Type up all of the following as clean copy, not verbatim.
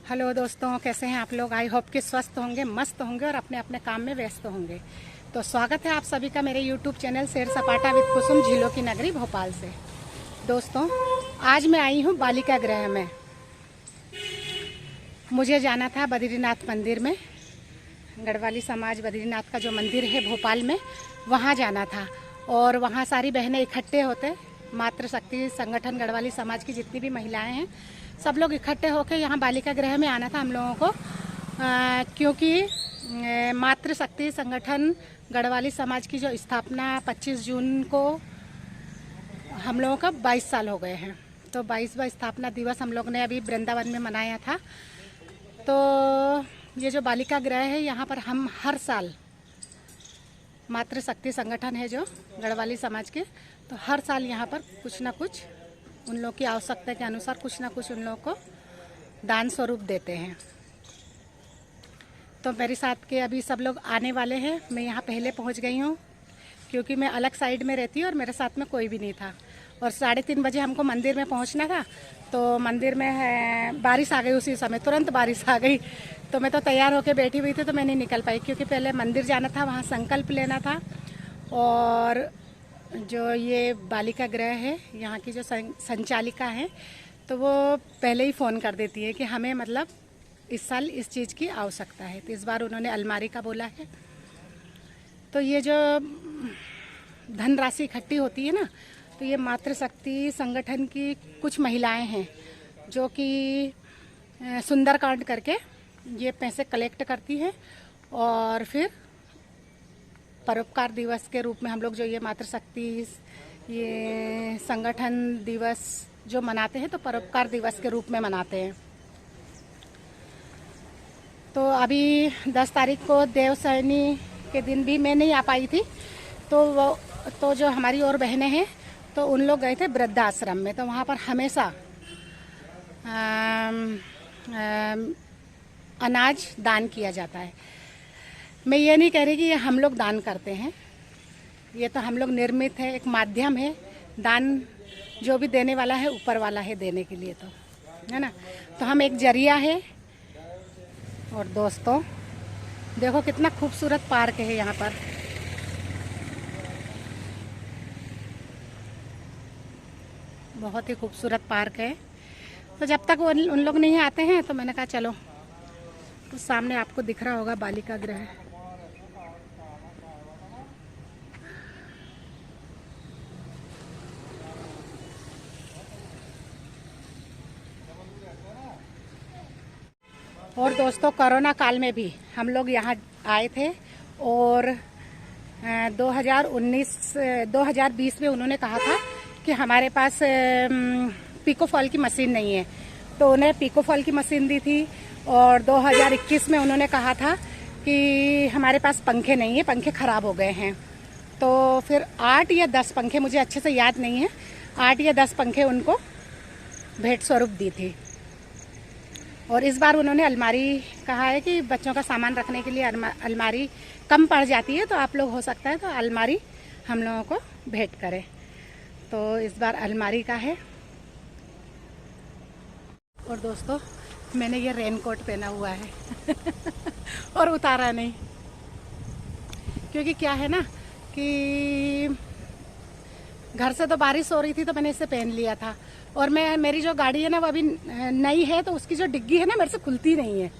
Hello दोस्तों, कैसे हैं आप लोग। आई होप कि स्वस्थ होंगे, मस्त होंगे और अपने अपने काम में व्यस्त होंगे। तो स्वागत है आप सभी का मेरे यूट्यूब चैनल सैर सपाटा विद कुसुम झीलों की नगरी भोपाल से। दोस्तों, आज मैं आई हूँ बालिका गृह में। मुझे जाना था बद्रीनाथ मंदिर में। गढ़वाली समाज बद्रीनाथ का जो मंदिर है भोपाल में, वहाँ जाना था। और वहाँ सारी बहनें इकट्ठे होते, मातृशक्ति संगठन गढ़वाली समाज की जितनी भी महिलाएं हैं सब लोग इकट्ठे होकर यहाँ बालिका गृह में आना था हम लोगों को। क्योंकि मातृशक्ति संगठन गढ़वाली समाज की जो स्थापना 25 जून को हम लोगों का 22 साल हो गए हैं। तो 22वां स्थापना दिवस हम लोग ने अभी वृंदावन में मनाया था। तो ये जो बालिका गृह है, यहाँ पर हम हर साल, मातृशक्ति संगठन है जो गढ़वाली समाज के, तो हर साल यहाँ पर कुछ ना कुछ उन लोग की आवश्यकता के अनुसार कुछ ना कुछ उन लोगों को दान स्वरूप देते हैं। तो मेरे साथ के अभी सब लोग आने वाले हैं। मैं यहाँ पहले पहुँच गई हूँ क्योंकि मैं अलग साइड में रहती हूँ और मेरे साथ में कोई भी नहीं था। और 3:30 बजे हमको मंदिर में पहुँचना था। तो मंदिर में बारिश आ गई, उसी समय तुरंत बारिश आ गई। तो मैं तो तैयार होकर बैठी हुई थी, तो मैं नहीं निकल पाई क्योंकि पहले मंदिर जाना था, वहाँ संकल्प लेना था। और जो ये बालिका गृह है, यहाँ की जो संचालिका है, तो वो पहले ही फ़ोन कर देती है कि हमें मतलब इस साल इस चीज़ की आवश्यकता है। तो इस बार उन्होंने अलमारी का बोला है। तो ये जो धनराशि इकट्ठी होती है ना, तो ये मातृशक्ति संगठन की कुछ महिलाएं हैं जो कि सुंदरकांड करके ये पैसे कलेक्ट करती हैं। और फिर परोपकार दिवस के रूप में हम लोग जो ये मातृशक्ति ये संगठन दिवस जो मनाते हैं, तो परोपकार दिवस के रूप में मनाते हैं। तो अभी 10 तारीख को देवसैनी के दिन भी मैं नहीं आ पाई थी। तो जो हमारी और बहनें हैं, तो उन लोग गए थे वृद्धाश्रम में। तो वहाँ पर हमेशा अनाज दान किया जाता है। मैं ये नहीं कह रही कि ये हम लोग दान करते हैं, ये तो हम लोग निर्मित है, एक माध्यम है। दान जो भी देने वाला है ऊपर वाला है देने के लिए, तो है ना। तो हम एक जरिया है। और दोस्तों देखो कितना खूबसूरत पार्क है यहाँ पर। बहुत ही खूबसूरत पार्क है। तो जब तक वो उन लोग नहीं आते हैं, तो मैंने कहा चलो, तो सामने आपको दिख रहा होगा बालिका गृह। और दोस्तों, कोरोना काल में भी हम लोग यहाँ आए थे। और 2020 में उन्होंने कहा था कि हमारे पास पिको फॉल की मशीन नहीं है, तो उन्हें पिको फॉल की मशीन दी थी। और 2021 में उन्होंने कहा था कि हमारे पास पंखे नहीं है, पंखे ख़राब हो गए हैं। तो फिर 8 या 10 पंखे, मुझे अच्छे से याद नहीं है, 8 या 10 पंखे उनको भेंट स्वरूप दी थी। और इस बार उन्होंने अलमारी कहा है कि बच्चों का सामान रखने के लिए अलमारी कम पड़ जाती है, तो आप लोग हो सकता है तो अलमारी हम लोगों को भेंट करें। तो इस बार अलमारी का है। और दोस्तों, मैंने ये रेनकोट पहना हुआ है और उतारा नहीं, क्योंकि क्या है ना कि घर से तो बारिश हो रही थी, तो मैंने इसे पहन लिया था। और मेरी जो गाड़ी है ना, वो अभी नई है, तो उसकी जो डिग्गी है ना, मेरे से खुलती नहीं है,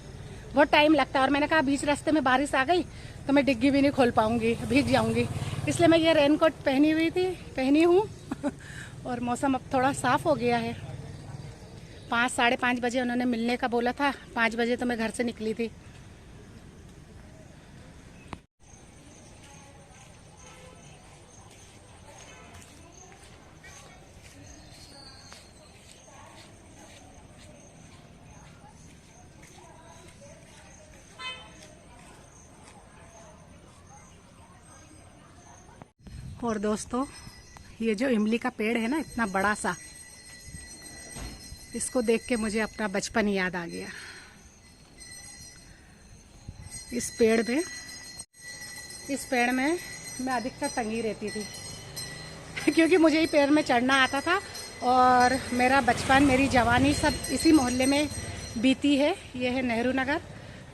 बहुत टाइम लगता है। और मैंने कहा बीच रास्ते में बारिश आ गई तो मैं डिग्गी भी नहीं खोल पाऊंगी, भीग जाऊंगी। इसलिए मैं ये रेनकोट पहनी हूँ और मौसम अब थोड़ा साफ हो गया है। 5 साढ़े 5 बजे उन्होंने मिलने का बोला था, 5 बजे तो मैं घर से निकली थी। और दोस्तों, ये जो इमली का पेड़ है ना, इतना बड़ा सा, इसको देख के मुझे अपना बचपन याद आ गया। इस पेड़ में मैं अधिकतर टंगी रहती थी क्योंकि मुझे ही पेड़ में चढ़ना आता था। और मेरा बचपन, मेरी जवानी सब इसी मोहल्ले में बीती है। ये है नेहरू नगर,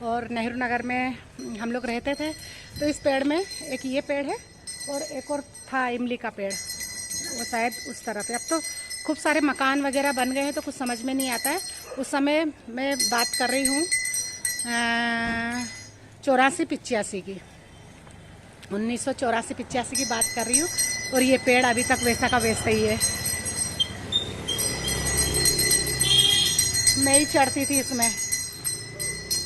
और नेहरू नगर में हम लोग रहते थे। तो इस पेड़ में एक ये पेड़ है और एक और था इमली का पेड़, वो शायद उस तरफ है। अब तो खूब सारे मकान वगैरह बन गए हैं तो कुछ समझ में नहीं आता है। उस समय मैं बात कर रही हूँ 84-85 की, 1984-85 की बात कर रही हूँ। और ये पेड़ अभी तक वैसा का वैसा ही है। मैं ही चढ़ती थी इसमें,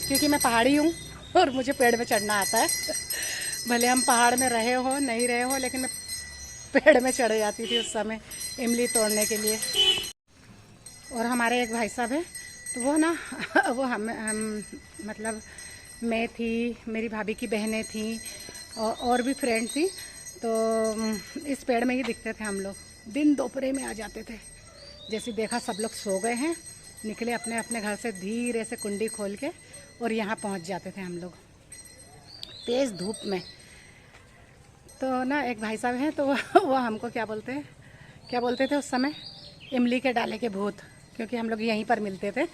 क्योंकि मैं पहाड़ी हूँ और मुझे पेड़ में चढ़ना आता है। भले हम पहाड़ में रहे हो नहीं रहे हो, लेकिन मैं पेड़ में चढ़ जाती थी उस समय इमली तोड़ने के लिए। और हमारे एक भाई साहब हैं, तो वो ना वो हम मतलब मैं थी, मेरी भाभी की बहनें थी और भी फ्रेंड थी। तो इस पेड़ में ही दिखते थे हम लोग, दिन दोपहर में आ जाते थे। जैसे देखा सब लोग सो गए हैं, निकले अपने अपने घर से धीरे से कुंडी खोल के, और यहाँ पहुँच जाते थे हम लोग तेज़ धूप में। तो ना एक भाई साहब हैं, तो वो हमको क्या बोलते थे उस समय, इमली के डाले के भूत, क्योंकि हम लोग यहीं पर मिलते थे।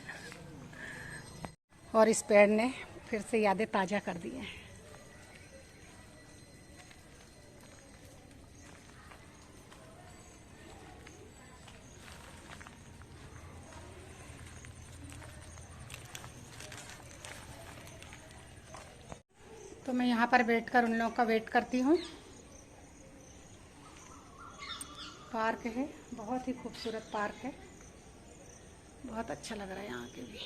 और इस पेड़ ने फिर से यादें ताज़ा कर दी हैं। तो मैं यहाँ पर बैठकर उन लोगों का वेट करती हूँ। पार्क है, बहुत ही खूबसूरत पार्क है, बहुत अच्छा लग रहा है यहाँ के भी।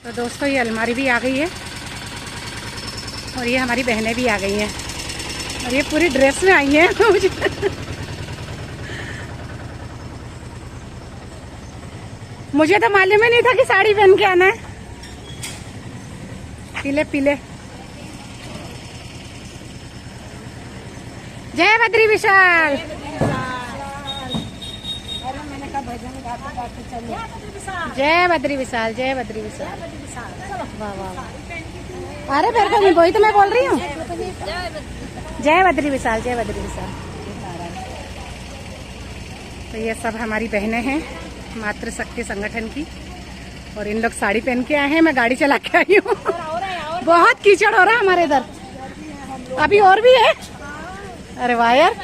तो दोस्तों ये अलमारी भी आ गई है, और ये हमारी बहनें भी आ गई हैं, और ये पूरी ड्रेस में आई हैं मुझे मुझे तो मालूम ही नहीं था कि साड़ी पहन के आना है। पीले पीले। जय बद्री विशाल। जय बद्री विशाल, जय बद्री विशाल। वाह वाह वाह। अरे फिर तो वही तो मैं बोल रही हूँ। जय बद्री विशाल, जय बद्री विशाल। तो ये सब हमारी बहनें हैं मातृशक्ति संगठन की, और इन लोग साड़ी पहन के आए हैं, मैं गाड़ी चला के आई हूँ। बहुत कीचड़ हो रहा है हमारे इधर, अभी और भी है। अरे वाह यार,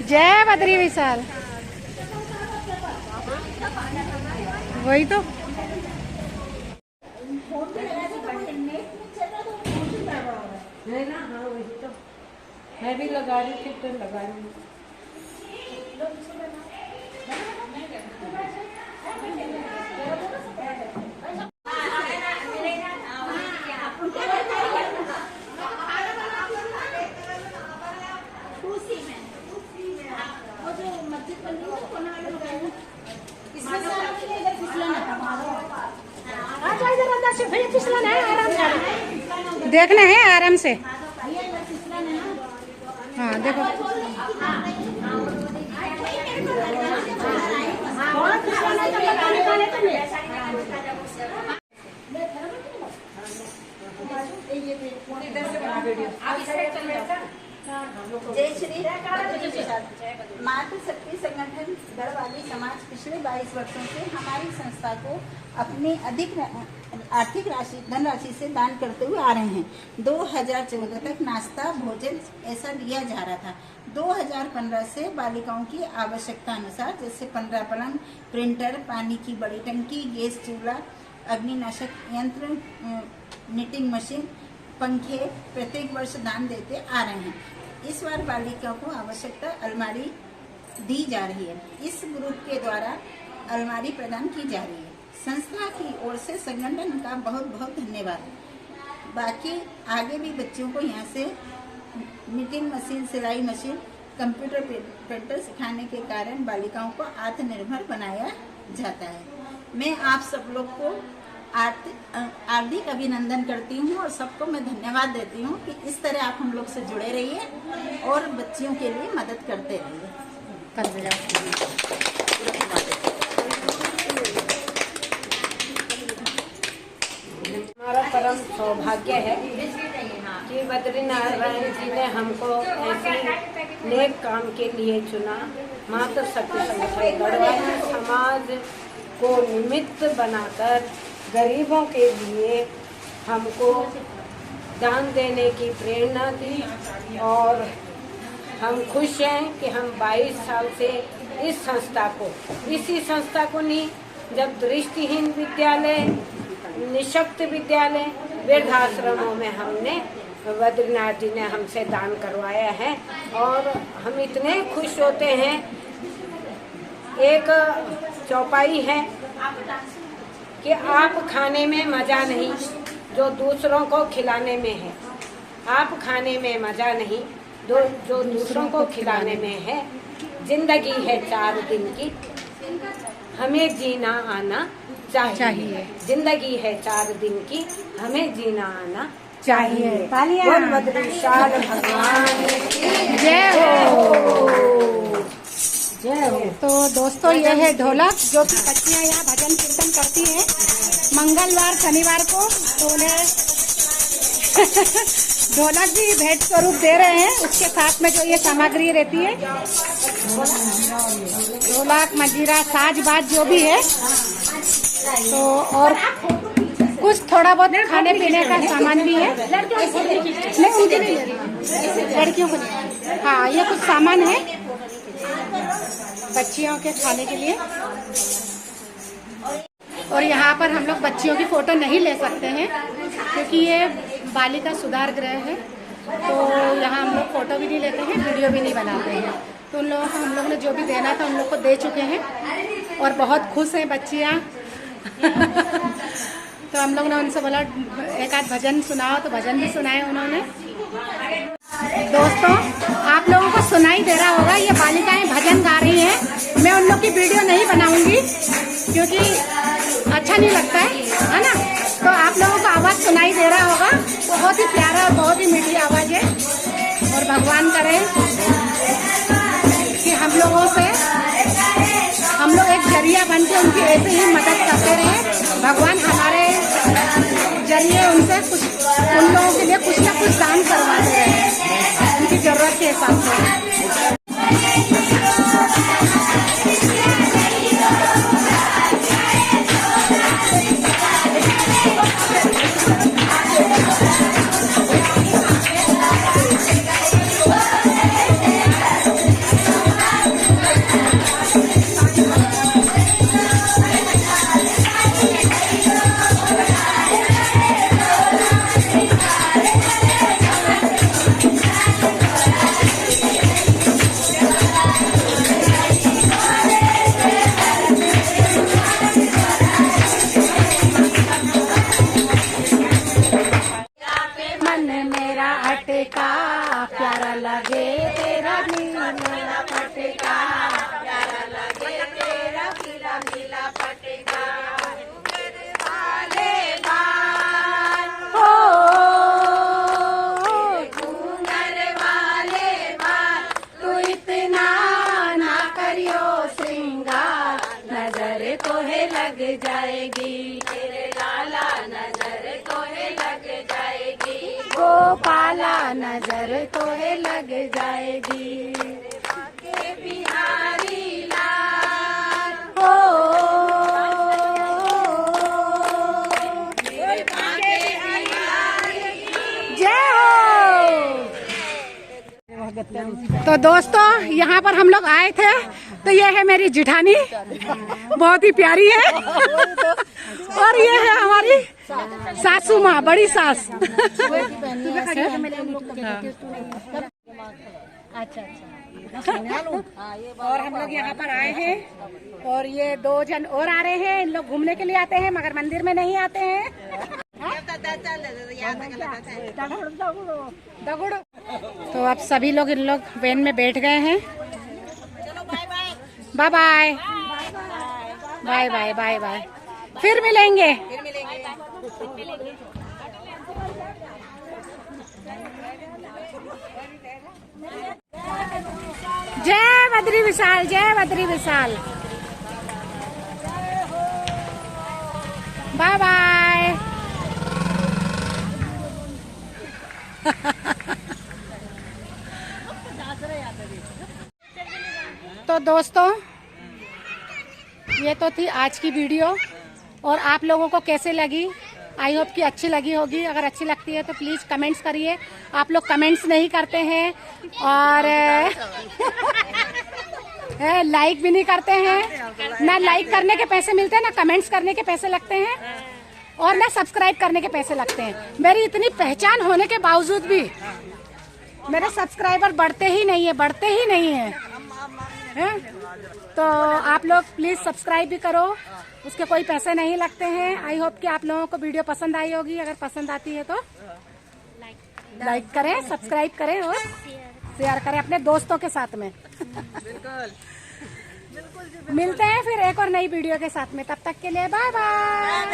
जय बद्री विशाल। वही तो मैं भी लगा रही थी, तो लगा रही हूँ। देखना है आराम से। हाँ देखो, जय श्री मातृशक्ति संगठन गढ़वाली समाज पिछले 22 वर्षों से हमारी संस्था को अपनी अधिक आर्थिक धनराशि से दान करते हुए आ रहे हैं। 2014 तक नाश्ता भोजन ऐसा दिया जा रहा था। 2015 से बालिकाओं की आवश्यकता अनुसार, जैसे 15 पलंग, प्रिंटर, पानी की बड़ी टंकी, गैस चूल्हा, अग्निनाशक यंत्र, निटिंग मशीन, पंखे प्रत्येक वर्ष दान देते आ रहे हैं। इस बार बालिका को आवश्यकता अलमारी दी जा रही है। इस ग्रुप के द्वारा अलमारी प्रदान की जा रही है। संस्था की ओर से संगठन का बहुत बहुत धन्यवाद। बाकी आगे भी बच्चों को यहाँ से निटिंग मशीन, सिलाई मशीन, कंप्यूटर प्रिंटर सिखाने के कारण बालिकाओं को आत्मनिर्भर बनाया जाता है। मैं आप सब लोग को हार्दिक अभिनंदन करती हूँ और सबको मैं धन्यवाद देती हूँ कि इस तरह आप हम लोग से जुड़े रहिए और बच्चियों के लिए मदद करते रहिए। हमारा परम सौभाग्य है कि बद्रीनारायण जी ने हमको ऐसे नेक काम के लिए चुना। मातृशक्ति संगठन गढ़वाली समाज को निमित्त बनाकर गरीबों के लिए हमको दान देने की प्रेरणा दी और हम खुश हैं कि हम 22 साल से इसी संस्था को नहीं, जब दृष्टिहीन विद्यालय, निःशक्त विद्यालय, वृद्धाश्रमों में हमने बद्रीनाथ जी ने हमसे दान करवाया है और हम इतने खुश होते हैं। एक चौपाई है कि आप खाने में मजा नहीं जो दूसरों को खिलाने में है, आप खाने में मजा नहीं जो दूसरों को खिलाने में है। जिंदगी है 4 दिन की, हमें जीना आना चाहिए। जिंदगी है 4 दिन की, हमें जीना आना चाहिए। बोल बद्री विशाल भगवान की जय हो। जय हो। तो दोस्तों ये है ढोलक, जो कि बच्चियाँ यहाँ भजन कीर्तन करती हैं मंगलवार शनिवार को, तो उन्हें ढोलक भी भेंट स्वरूप दे रहे हैं। उसके साथ में जो ये सामग्री रहती है, ढोलक, मंजीरा, साज बाज जो भी है, तो और कुछ थोड़ा बहुत खाने पीने का सामान भी है। नहीं, उनके नहीं, लड़कियों को नहीं। हाँ, ये कुछ सामान है बच्चियों के खाने के लिए। और यहाँ पर हम लोग बच्चियों की फोटो नहीं ले सकते हैं क्योंकि ये बालिका सुधार गृह है, तो यहाँ हम लोग फोटो भी नहीं लेते हैं, वीडियो भी नहीं बनाते हैं। तो उन लोगों को हम लोग ने जो भी देना था उन लोग को दे चुके हैं और बहुत खुश हैं बच्चियाँ। तो हम लोग ने उनसे बोला एक आध भजन सुनाओ, तो भजन भी सुनाए उन्होंने। दोस्तों, आप लोगों को सुनाई दे रहा होगा, ये बालिकाएं भजन गा रही हैं। मैं उन लोग की वीडियो नहीं बनाऊंगी क्योंकि अच्छा नहीं लगता है ना। तो आप लोगों को आवाज सुनाई दे रहा होगा, बहुत ही प्यारा और बहुत ही मीठी आवाज है। और भगवान करे कि हम लोग एक जरिया बन के उनकी ऐसे ही मदद करते रहे। भगवान हमारे जरिए उनसे कुछ, उन लोगों के लिए कुछ ना कुछ दान करवाते रहे उनकी जरूरत के हिसाब से। प्यारा लगे तेरा नीला पटका, प्यारा लगे तेरा पीला पीला पटका। वाले बाल हो घूंघर वाले बाल, तू इतना ना करियो श्रृंगार, नजर तो है लग जाएगी तेरे लाला, नजर तो है लग जाएगी गोपाला, नजर तो है लग जाएगी बिहारी लाल हो। जय हो। तो दोस्तों, यहाँ पर हम लोग आए थे, तो ये है मेरी जिठानी, बहुत ही प्यारी है। और ये है हमारी सासू माँ, बड़ी सास। अच्छा। और हम लोग यहाँ पर आए हैं और ये 2 जन और आ रहे हैं। इन लोग घूमने के लिए आते हैं मगर मंदिर में नहीं आते हैं। तो अब सभी लोग इन लोग वैन में बैठ गए हैं। Bye bye bye bye bye bye, फिर मिलेंगे। जय बद्री विशाल, जय बद्री विशाल। Bye bye. तो दोस्तों, ये तो थी आज की वीडियो। और आप लोगों को कैसे लगी। आई होप कि अच्छी लगी होगी। अगर अच्छी लगती है तो प्लीज कमेंट्स करिए। आप लोग कमेंट्स नहीं करते हैं और लाइक भी नहीं करते हैं। ना लाइक करने के पैसे मिलते हैं, ना कमेंट्स करने के पैसे लगते हैं, और ना सब्सक्राइब करने के पैसे लगते हैं। मेरी इतनी पहचान होने के बावजूद भी मेरे सब्सक्राइबर बढ़ते ही नहीं है। तो आप लोग प्लीज सब्सक्राइब भी करो, उसके कोई पैसे नहीं लगते हैं। आई होप कि आप लोगों को वीडियो पसंद आई होगी। अगर पसंद आती है तो लाइक करें, सब्सक्राइब करें और शेयर करें अपने दोस्तों के साथ में। बिल्कुल मिलते हैं फिर एक और नई वीडियो के साथ में। तब तक के लिए बाय बाय।